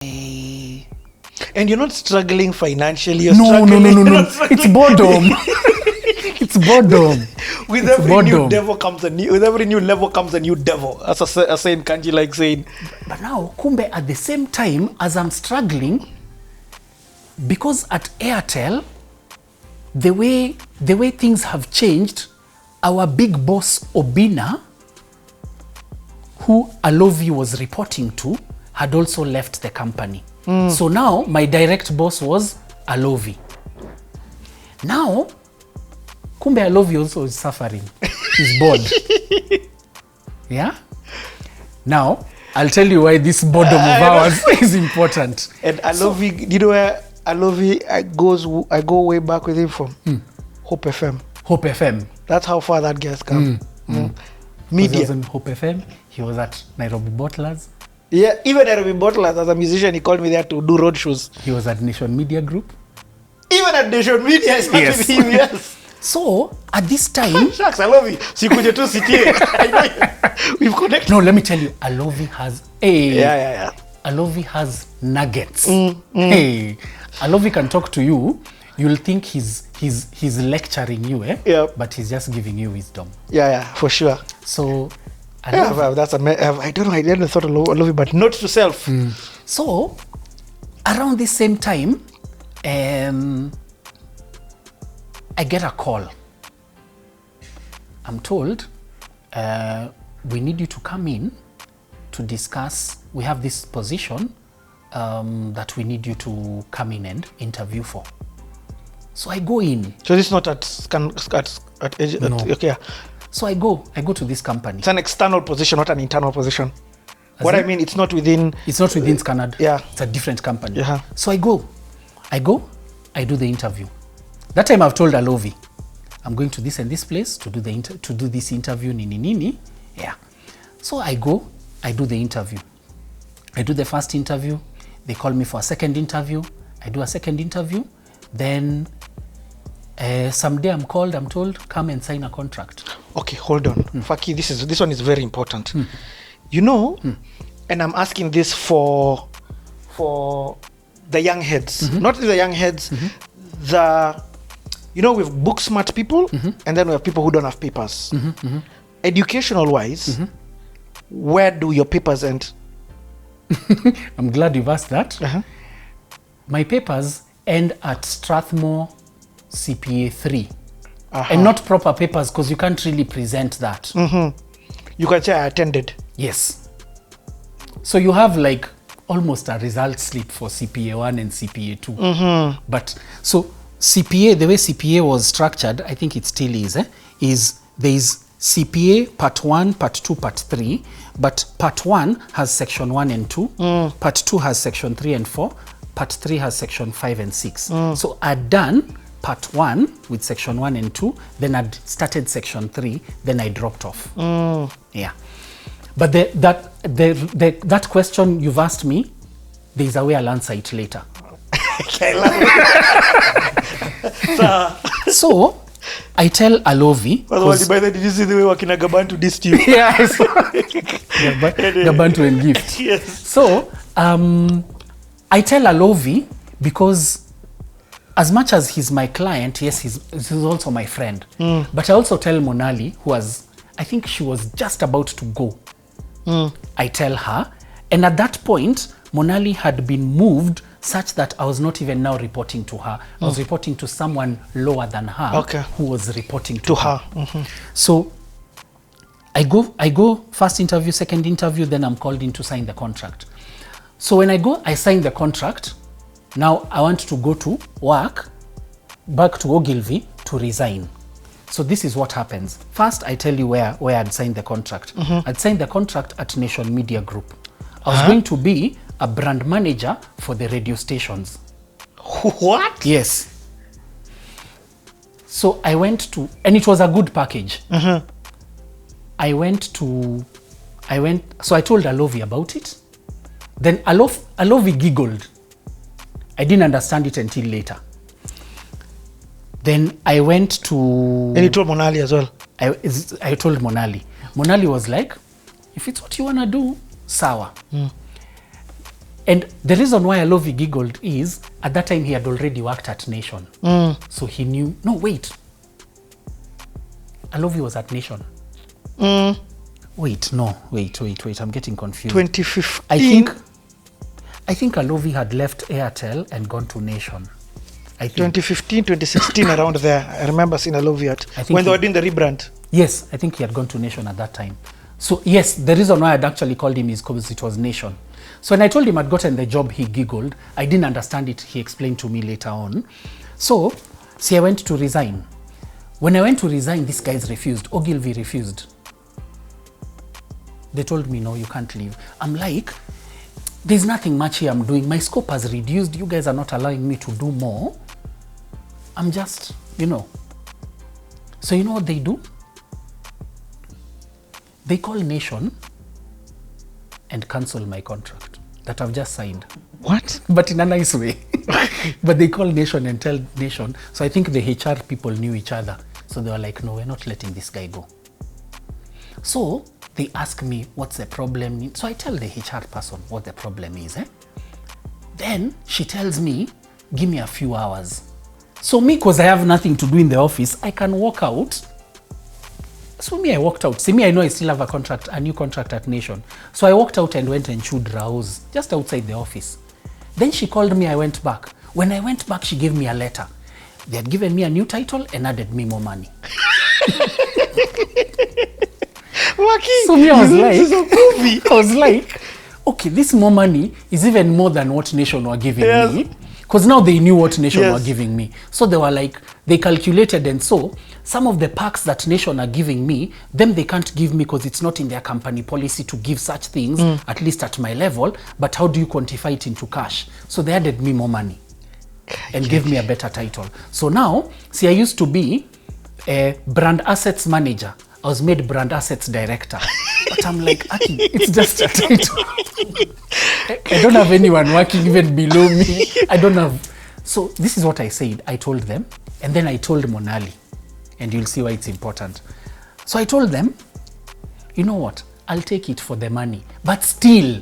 And you're not struggling financially. You're No. It's boredom. It's boredom. With every new devil comes a new. With every new level comes a new devil. As a saying, Kanji like saying. But now, kumbe, at the same time as I'm struggling, because at Airtel, the way things have changed, our big boss Obina, who Alovi was reporting to, had also left the company. So now my direct boss was Alovi. Now, kumbe Alovi also is suffering. He's bored. Yeah? Now, I'll tell you why this boredom of ours is important. And Alovi, you know where Alovi I go way back with him from? Hope FM. Hope FM. That's how far that guy's come. Media. He was in Hope FM. He was at Nairobi Bottlers. Yeah, even Nairobi Bottlers, as a musician, he called me there to do road shows. He was at Nation Media Group. Even at Nation Media, I started with him, yes. So, at this time... Shucks, I love you. Sikuje tu sitie. I know. We've connected. No, let me tell you, Alovi has... Hey, Yeah. Alovi has nuggets. Hey, Alovi can talk to you. You'll think he's lecturing you, eh? Yeah. But he's just giving you wisdom. Yeah, for sure. So... I don't know. I never thought of love it, but not to self. So, around this same time, I get a call. I'm told, we need you to come in to discuss. We have this position that we need you to come in and interview for. So I go in. So this is not No. Okay. So I go to this company. It's an external position, not an internal position. I mean, it's not within... It's not within Scanad. Yeah. It's a different company. Yeah. So I go, I do the interview. That time I've told Alovi, I'm going to this and this place to do this interview, nini. Yeah. So I go, I do the interview. I do the first interview. They call me for a second interview. I do a second interview. Then someday I'm told, come and sign a contract. Okay, hold on. Fakii, this one is very important. You know, and I'm asking this for the young heads. Not the young heads, we have book smart people, and then we have people who don't have papers. Educational wise, where do your papers end? I'm glad you've asked that. My papers end at Strathmore CPA 3. And not proper papers, because you can't really present that. You can say I attended. Yes. So you have like almost a result slip for CPA 1 and CPA 2. But so CPA, the way CPA was structured, I think it still is, is there is CPA Part 1, Part 2, Part 3, but Part 1 has Section 1 and 2, Part 2 has Section 3 and 4, Part 3 has Section 5 and 6. So I'd done Part 1 with Section 1 and 2, then I'd started Section 3, then I dropped off. Yeah. But that question you've asked me, there's a way I'll answer it later. So, I tell Alovi... By the way, did you see the way Wakina Gabantu dissed you? Yes. Gabantu and gift. Yes. So, I tell Alovi because as much as he's my client, yes, he's also my friend. But I also tell Monali, I think she was just about to go. I tell her. And at that point, Monali had been moved such that I was not even now reporting to her. I was reporting to someone lower than her who was reporting to her. So I go first interview, second interview, then I'm called in to sign the contract. So when I go, I sign the contract. Now I want to go to work, back to Ogilvy to resign. So this is what happens. First, I tell you where I'd signed the contract. I'd signed the contract at Nation Media Group. I was going to be a brand manager for the radio stations. What? Yes. So I went to, and it was a good package. So I told Alovi about it. Then Alovi giggled. I didn't understand it until later. Then I went to... And you told Monali as well? I told Monali. Monali was like, if it's what you want to do, sawa. And the reason why Alovi giggled is, at that time he had already worked at Nation. So he knew, no, wait. Alovi was at Nation. Wait, I'm getting confused. 2015. I think Alovi had left Airtel and gone to Nation. I think. 2015, 2016, around there. I remember seeing Alovi when they were doing the rebrand. Yes, I think he had gone to Nation at that time. So yes, the reason why I'd actually called him is because it was Nation. So when I told him I'd gotten the job, he giggled. I didn't understand it. He explained to me later on. So, see, I went to resign. When I went to resign, these guys refused. Ogilvy refused. They told me, no, you can't leave. I'm like, there's nothing much here I'm doing. My scope has reduced. You guys are not allowing me to do more. I'm just, So you know what they do? They call Nation and cancel my contract that I've just signed. What? But in a nice way. But they call Nation and tell Nation. So I think the HR people knew each other. So they were like, no, we're not letting this guy go. So they ask me, what's the problem? So I tell the HR person what the problem is. Then she tells me, give me a few hours. So me, because I have nothing to do in the office, I can walk out. So me, I walked out. See me, I know I still have a new contract at Nation. So I walked out and went and chewed Rao's just outside the office. Then she called me, I went back. When I went back, she gave me a letter. They had given me a new title and added me more money. So me, I was like, okay, this more money is even more than what Nation were giving me. Because now they knew what Nation were giving me. So they were like, they calculated, and so some of the perks that Nation are giving me, them they can't give me because it's not in their company policy to give such things, at least at my level. But how do you quantify it into cash? So they added me more money and gave me a better title. So now, see, I used to be a brand assets manager. I was made brand assets director. But I'm like, Aki, it's just a title. I don't have anyone working even below me. I don't have. So this is what I said. I told them, and then I told Monali, and you'll see why it's important. So I told them, you know what? I'll take it for the money. But still,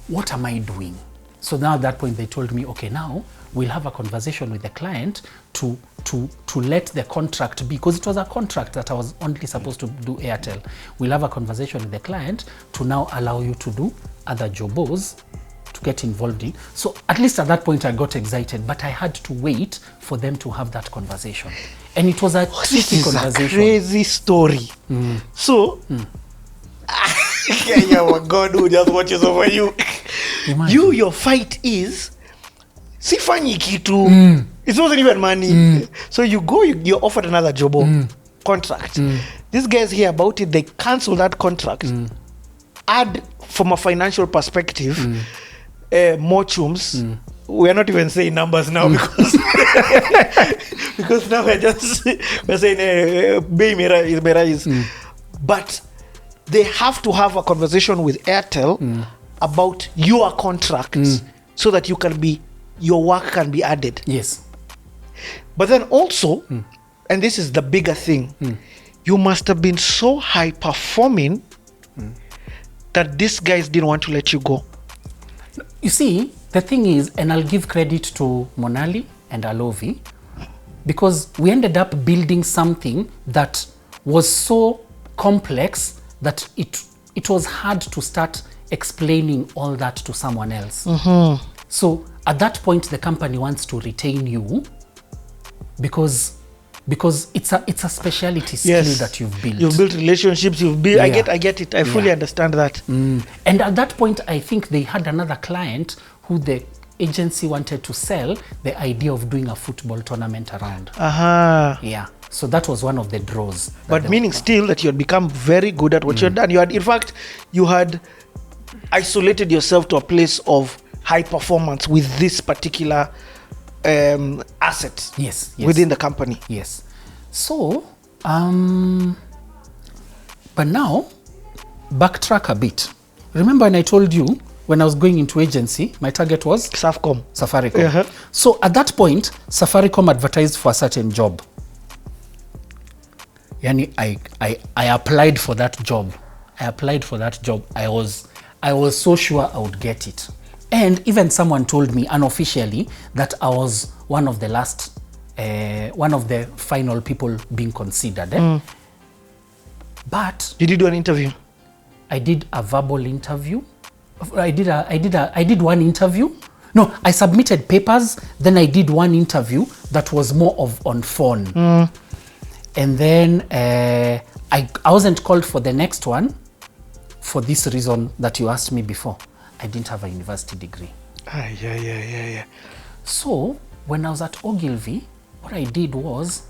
what am I doing? So now at that point, they told me, okay, now we'll have a conversation with the client to let the contract be, because it was a contract that I was only supposed to do Airtel. We'll have a conversation with the client to now allow you to do other jobos to get involved in. So at least at that point I got excited, but I had to wait for them to have that conversation. And it was a tricky conversation. This is a crazy story. So, God who just watches over you. Imagine. Your fight is, sifanyi kitu. It wasn't even money. So you go, you're offered another job contract. These guys hear about it, they cancel that contract. Add, from a financial perspective, more chums. We're not even saying numbers now because because now we're saying Beimera is. But they have to have a conversation with Airtel about your contracts so that your work can be added. Yes. But then also, and this is the bigger thing, you must have been so high performing that these guys didn't want to let you go. You see, the thing is, and I'll give credit to Monali and Alovi, because we ended up building something that was so complex that it was hard to start explaining all that to someone else. So at that point, the company wants to retain you because it's a specialty skill that you've built. You've built relationships. I get it. I fully understand that. And at that point, I think they had another client who the agency wanted to sell the idea of doing a football tournament around. Yeah. So that was one of the draws. But meaning still that you had become very good at what you had done. You had isolated yourself to a place of high performance with this particular asset within the company. Yes. So, but now, backtrack a bit. Remember when I told you when I was going into agency, my target was? Safaricom. So at that point, Safaricom advertised for a certain job. Yani, I applied for that job. I I was so sure I would get it. And even someone told me unofficially that I was one of the last, one of the final people being considered. But Did you do an interview? I did a verbal interview. I did one interview. No, I submitted papers. Then I did one interview that was more of on phone. And then I wasn't called for the next one for this reason that you asked me before. I didn't have a university degree. Yeah. So when I was at Ogilvy, what I did was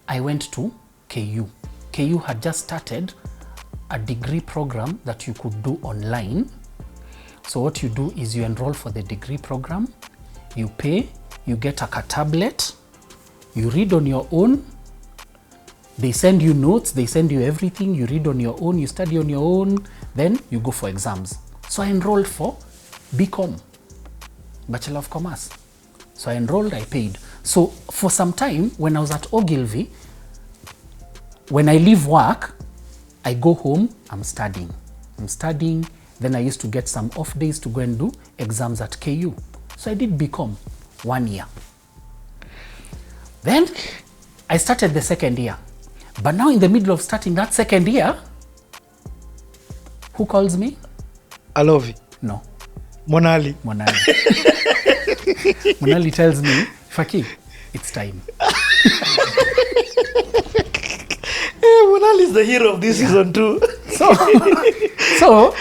I went to KU. KU had just started a degree program that you could do online. So what you do is you enroll for the degree program, you pay, you get a tablet, you read on your own. They send you notes, they send you everything, you read on your own, you study on your own, then you go for exams. So I enrolled for BCom, Bachelor of Commerce. So I enrolled, I paid. So for some time, when I was at Ogilvy, when I leave work, I go home, I'm studying. Then I used to get some off days to go and do exams at KU. So I did BCom 1 year. Then I started the second year. But now in the middle of starting that second year, who calls me? Alovi. No. Monali. Monali tells me, Fakii, it's time. Monali is the hero of this season too. So